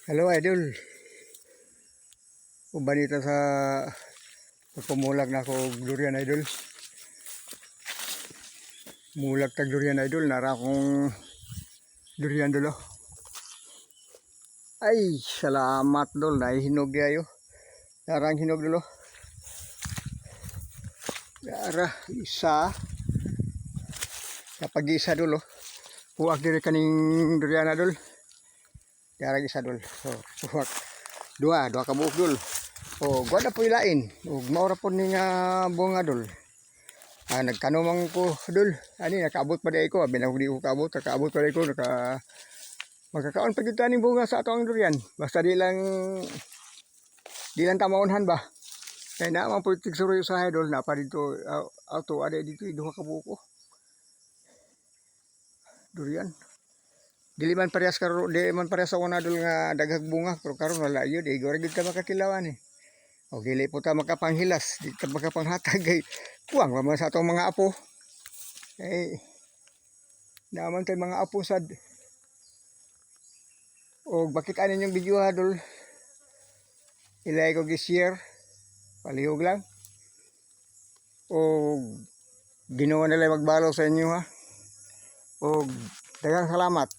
Hello idol. Ubanita sa pagpumulag na ako durian idol. Mulag tag durian idol, nara akong durian dolo. Ay, salamat dol, nahihinog yayo. Narang hinog dolo. Nara isa. Kapag isa dolo. Puwak diri kaning durian idol. Nara isa dol. So, puwak. Dua ka buok dol. O, gwa na po ilain. O, maura po ni nga bunga dol. Nagkanumang ko dol. Ani, nakaabot pa di ko. Abi na di ko kaabot. Nakaabot pa di ko. Magkakaon pa dito aning bunga sa atong durian. Basta di lang tamaunhan ba. Kaya naman po tigsuroy sa idol. Napa dito. Auto, ada dito. Duha ka buko. Durian. Dili man parehas sa una dol nga daghag bunga. Pero karon wala yun. Igor gid ka makakilawan eh. O dili po ta makapanghilas. Di ka makapanghatag. Kuwang naman sa atong mga apo. Naman tayo mga apo sad. O bakit anin yung video ha dol. Ilay ko gi-share. Palihog lang. O ginawa nila magbalo sa inyo ha. O daghang salamat.